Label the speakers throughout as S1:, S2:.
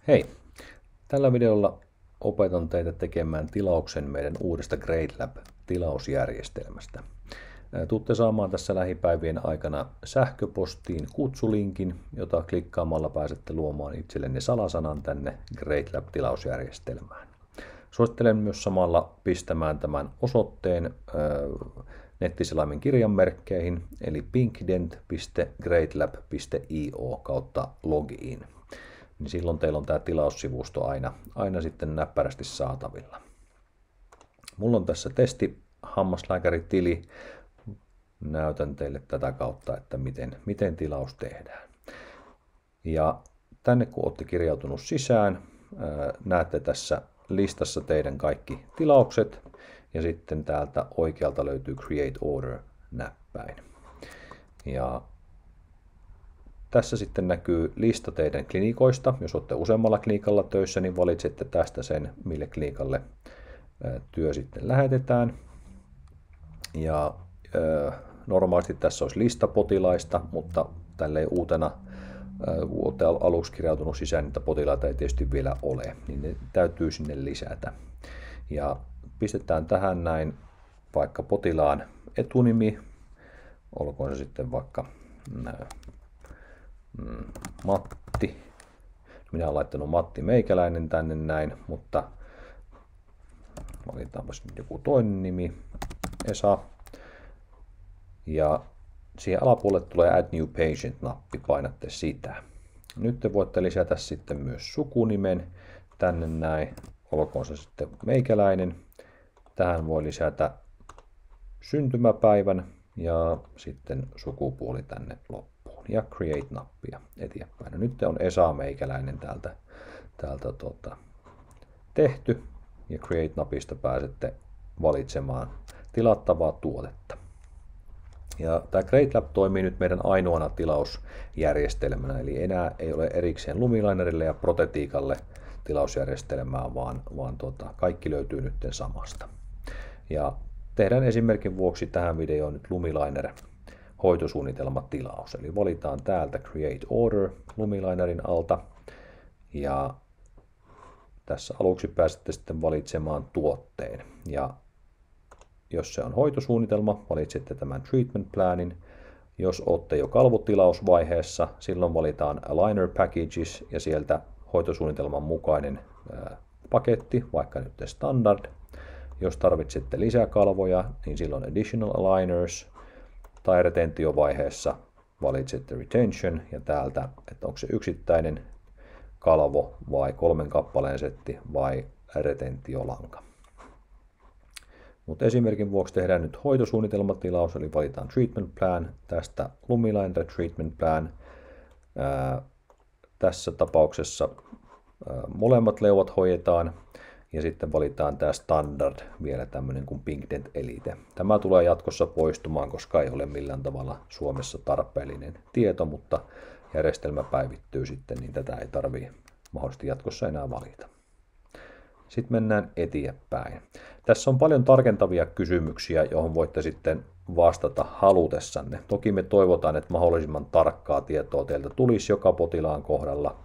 S1: Hei! Tällä videolla opetan teitä tekemään tilauksen meidän uudesta GradeLab-tilausjärjestelmästä. Tuutte saamaan tässä lähipäivien aikana sähköpostiin kutsulinkin, jota klikkaamalla pääsette luomaan itsellenne salasanan tänne GradeLab-tilausjärjestelmään. Suosittelen myös samalla pistämään tämän osoitteen nettiselaimen kirjanmerkkeihin, eli pinkdent.gradelab.io/login. Niin silloin teillä on tämä tilaussivusto aina sitten näppärästi saatavilla. Mulla on tässä testi-hammaslääkäritili. Näytän teille tätä kautta, että miten tilaus tehdään. Ja tänne kun olette kirjautunut sisään, näette tässä listassa teidän kaikki tilaukset. Ja sitten täältä oikealta löytyy Create Order-näppäin. Ja tässä sitten näkyy lista teidän klinikoista. Jos olette useammalla klinikalla töissä, niin valitsette tästä sen, mille klinikalle työ sitten lähetetään. Ja normaalisti tässä olisi lista potilaista, mutta tälleen uutena, kun olette aluksi kirjautunut sisään, niitä potilaita ei tietysti vielä ole, niin ne täytyy sinne lisätä. Ja pistetään tähän näin vaikka potilaan etunimi, olkoon se sitten vaikka Matti. Minä olen laittanut Matti Meikäläinen tänne näin, mutta valitaanpa joku toinen nimi, Esa. Ja siihen alapuolelle tulee Add New Patient-nappi, painatte sitä. Nyt te voitte lisätä sitten myös sukunimen tänne näin, olkoon se sitten Meikäläinen. Tähän voi lisätä syntymäpäivän ja sitten sukupuoli tänne loppuun. Ja Create-nappia eteenpäin. No, nyt on Esa Meikäläinen täältä tehty. Ja Create-napista pääsette valitsemaan tilattavaa tuotetta. Ja tämä GradeLab toimii nyt meidän ainoana tilausjärjestelmänä. Eli enää ei ole erikseen Lumilinerille ja Protetiikalle tilausjärjestelmää, vaan kaikki löytyy nyt samasta. Ja tehdään esimerkin vuoksi tähän videoon nyt Lumiliner hoitosuunnitelmatilaus. Eli valitaan täältä Create Order Lumilinerin alta. Ja tässä aluksi pääsette sitten valitsemaan tuotteen. Ja jos se on hoitosuunnitelma, valitsette tämän Treatment Planin. Jos olette jo kalvotilausvaiheessa, silloin valitaan Aligner Packages ja sieltä hoitosuunnitelman mukainen paketti, vaikka nyt Standard. Jos tarvitsette lisää kalvoja, niin silloin Additional Aligners. Tai retentiovaiheessa valitsette Retention ja täältä, että onko se yksittäinen kalvo vai 3 kappaleen setti vai retentiolanka. Mutta esimerkin vuoksi tehdään nyt hoitosuunnitelmatilaus, eli valitaan Treatment Plan, tästä Lumiliner Treatment Plan. Tässä tapauksessa molemmat leuat hoidetaan. Ja sitten valitaan tämä Standard, vielä tämmöinen kuin PinkDent Elite. Tämä tulee jatkossa poistumaan, koska ei ole millään tavalla Suomessa tarpeellinen tieto, mutta järjestelmä päivittyy sitten, niin tätä ei tarvitse mahdollisesti jatkossa enää valita. Sitten mennään eteenpäin. Tässä on paljon tarkentavia kysymyksiä, johon voitte sitten vastata halutessanne. Toki me toivotaan, että mahdollisimman tarkkaa tietoa teiltä tulisi joka potilaan kohdalla.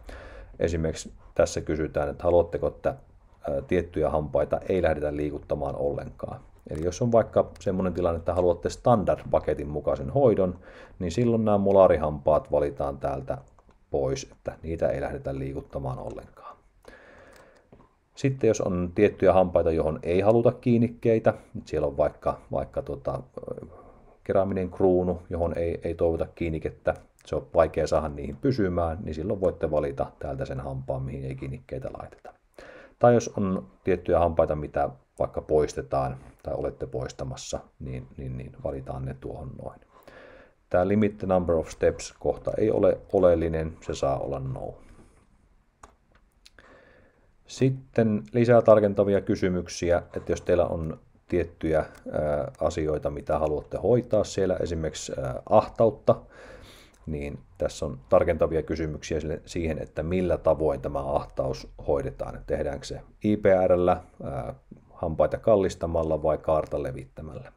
S1: Esimerkiksi tässä kysytään, että haluatteko, että tiettyjä hampaita ei lähdetä liikuttamaan ollenkaan. Eli jos on vaikka semmoinen tilanne, että haluatte standard-paketin mukaisen hoidon, niin silloin nämä molarihampaat valitaan täältä pois, että niitä ei lähdetä liikuttamaan ollenkaan. Sitten jos on tiettyjä hampaita, johon ei haluta kiinnikkeitä, siellä on vaikka keraaminen kruunu, johon ei toivota kiinnikettä, se on vaikea saada niihin pysymään, niin silloin voitte valita täältä sen hampaan, mihin ei kiinnikkeitä laiteta. Tai jos on tiettyjä hampaita, mitä vaikka poistetaan tai olette poistamassa, niin valitaan ne tuohon noin. Tämä Limit the Number of Steps -kohta ei ole oleellinen, se saa olla no. Sitten lisää tarkentavia kysymyksiä, että jos teillä on tiettyjä asioita, mitä haluatte hoitaa siellä, esimerkiksi ahtautta, niin tässä on tarkentavia kysymyksiä siihen, että millä tavoin tämä ahtaus hoidetaan. Tehdäänkö se IPR:llä, hampaita kallistamalla vai kaarta levittämällä.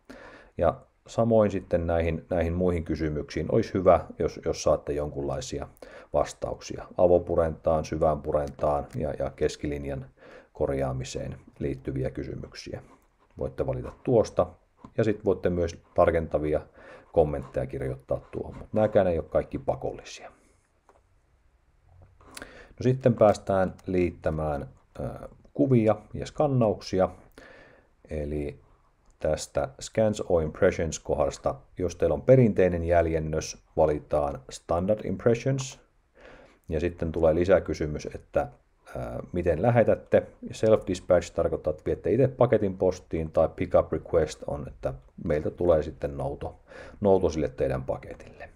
S1: Ja samoin sitten näihin muihin kysymyksiin olisi hyvä, jos saatte jonkunlaisia vastauksia avopurentaan, syvään purentaan ja keskilinjan korjaamiseen liittyviä kysymyksiä. Voitte valita tuosta ja sitten voitte myös tarkentavia kommentteja kirjoittaa tuohon, mutta nämäkään ei ole kaikki pakollisia. No sitten päästään liittämään kuvia ja skannauksia, eli tästä Scans or Impressions -kohdasta, jos teillä on perinteinen jäljennös, valitaan Standard Impressions, ja sitten tulee lisäkysymys, että miten lähetätte. Self-dispatch tarkoittaa, että viette itse paketin postiin, tai pickup request on, että meiltä tulee sitten nouto sille teidän paketille.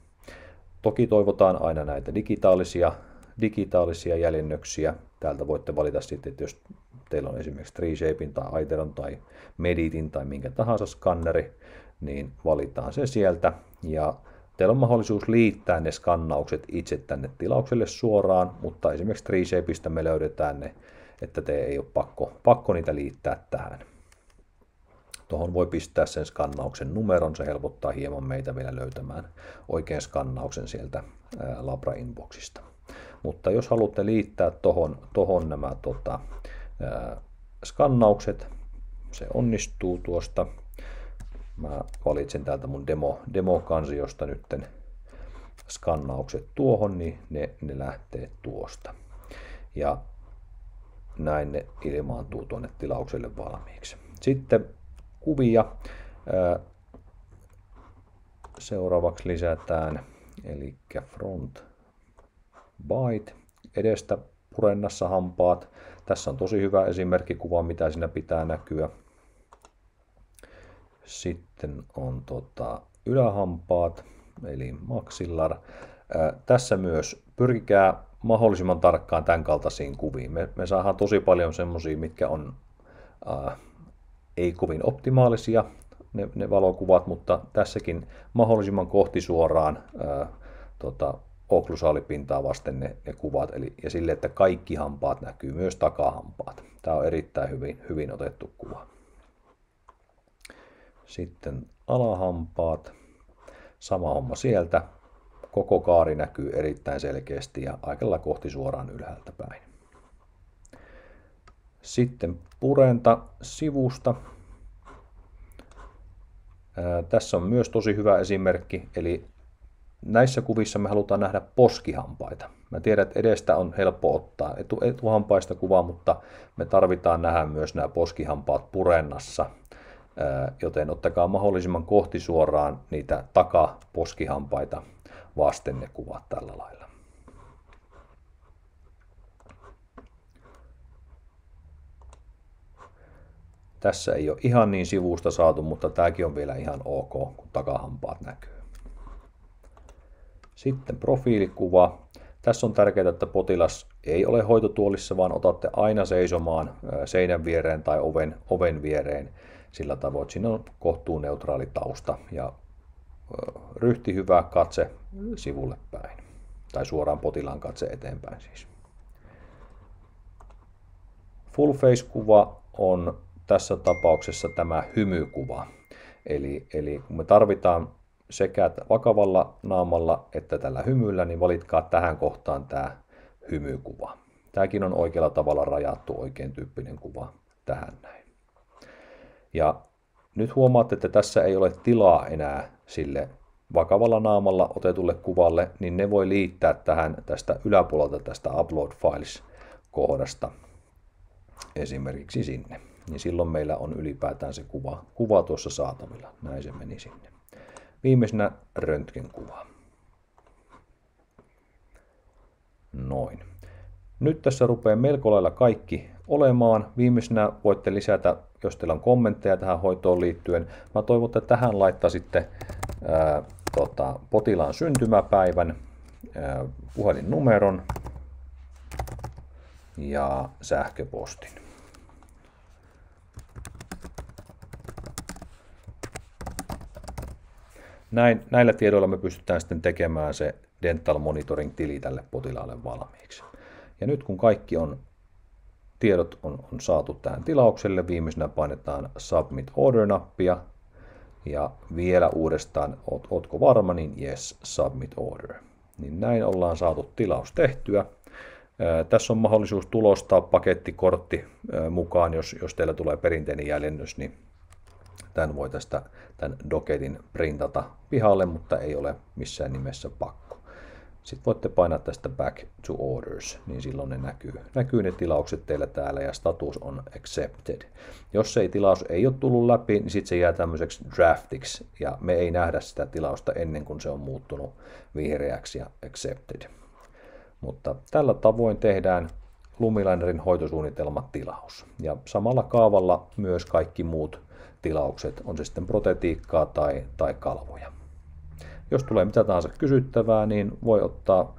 S1: Toki toivotaan aina näitä digitaalisia jäljennöksiä. Täältä voitte valita sitten, että jos teillä on esimerkiksi 3Shapein tai Iteron tai Meditin tai minkä tahansa skanneri, niin valitaan se sieltä. Ja teillä on mahdollisuus liittää ne skannaukset itse tänne tilaukselle suoraan, mutta esimerkiksi 3Shapeista me löydetään ne, että te ei ole pakko niitä liittää tähän. Tuohon voi pistää sen skannauksen numeron, se helpottaa hieman meitä vielä löytämään oikean skannauksen sieltä Labra Inboxista. Mutta jos haluatte liittää tohon nämä skannaukset, se onnistuu tuosta. Mä valitsen täältä mun demokansiosta nytten skannaukset tuohon, niin ne lähtee tuosta. Ja näin ne ilmaantuu tuonne tilaukselle valmiiksi. Sitten kuvia. Seuraavaksi lisätään, eli front bite, edestä purennassa hampaat. Tässä on tosi hyvä esimerkkikuva, mitä siinä pitää näkyä. Sitten on ylähampaat, eli maxillar. Tässä myös pyrkikää mahdollisimman tarkkaan tämän kaltaisiin kuviin. Me saadaan tosi paljon semmoisia, mitkä on ei kovin optimaalisia ne valokuvat, mutta tässäkin mahdollisimman kohti suoraan okklusaalipintaa vasten ne kuvat, ja sille, että kaikki hampaat näkyy, myös takahampaat. Tämä on erittäin hyvin otettu kuva. Sitten alahampaat, sama homma sieltä. Koko kaari näkyy erittäin selkeästi ja aika lailla kohti suoraan ylhäältä päin. Sitten purenta sivusta. Tässä on myös tosi hyvä esimerkki, eli näissä kuvissa me halutaan nähdä poskihampaita. Mä tiedän, että edestä on helppo ottaa etuhampaista kuvaa, mutta me tarvitaan nähdä myös nämä poskihampaat purennassa, joten ottakaa mahdollisimman kohti suoraan niitä takaposkihampaita vasten ne kuvat tällä lailla. Tässä ei ole ihan niin sivusta saatu, mutta tämäkin on vielä ihan ok, kun takahampaat näkyy. Sitten profiilikuva. Tässä on tärkeää, että potilas ei ole hoitotuolissa, vaan otatte aina seisomaan seinän viereen tai oven viereen sillä tavoin, että siinä on kohtuun neutraali tausta ja ryhti hyvä, katse sivulle päin tai suoraan potilaan katse eteenpäin siis. Full face-kuva on tässä tapauksessa tämä hymykuva, eli kun me tarvitaan sekä vakavalla naamalla että tällä hymyllä, niin valitkaa tähän kohtaan tämä hymykuva. Tämäkin on oikealla tavalla rajattu oikein tyyppinen kuva tähän näin. Ja nyt huomaatte, että tässä ei ole tilaa enää sille vakavalla naamalla otetulle kuvalle, niin ne voi liittää tästä yläpuolelta tästä Upload Files-kohdasta esimerkiksi sinne. Niin silloin meillä on ylipäätään se kuva tuossa saatavilla. Näin se meni sinne. Viimeisenä röntgenkuva. Noin. Nyt tässä rupeaa melko lailla kaikki olemaan. Viimeisenä voitte lisätä, jos teillä on kommentteja tähän hoitoon liittyen. Mä toivon, että tähän laittaisitte potilaan syntymäpäivän, puhelinnumeron ja sähköpostin. Näillä tiedoilla me pystytään sitten tekemään se Dental Monitoring-tili tälle potilaalle valmiiksi. Ja nyt kun kaikki tiedot on saatu tähän tilaukselle, viimeisenä painetaan Submit Order-nappia Ja vielä uudestaan, ootko varma, niin yes, submit order. Niin näin ollaan saatu tilaus tehtyä. Tässä on mahdollisuus tulostaa pakettikortti mukaan, jos teillä tulee perinteinen jäljennös, niin tämän voi tämän doketin printata pihalle, mutta ei ole missään nimessä pakko. Sitten voitte painaa tästä back to orders, niin silloin ne näkyy ne tilaukset teillä täällä ja status on accepted. Jos tilaus ei ole tullut läpi, niin sitten se jää tämmöiseksi draftiksi ja me ei nähdä sitä tilausta ennen kuin se on muuttunut vihreäksi ja accepted. Mutta tällä tavoin tehdään Lumilainerin hoitosuunnitelmatilaus. Ja samalla kaavalla myös kaikki muut tilaukset, on se sitten protetiikkaa tai kalvoja. Jos tulee mitä tahansa kysyttävää, niin voi ottaa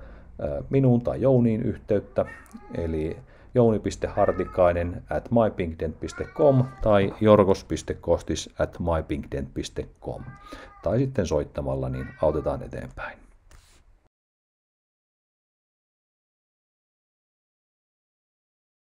S1: minuun tai Jouniin yhteyttä, eli jouni.hartikainen@mypinkdent.com tai jorgos.kostis@mypinkdent.com. Tai sitten soittamalla, niin autetaan eteenpäin.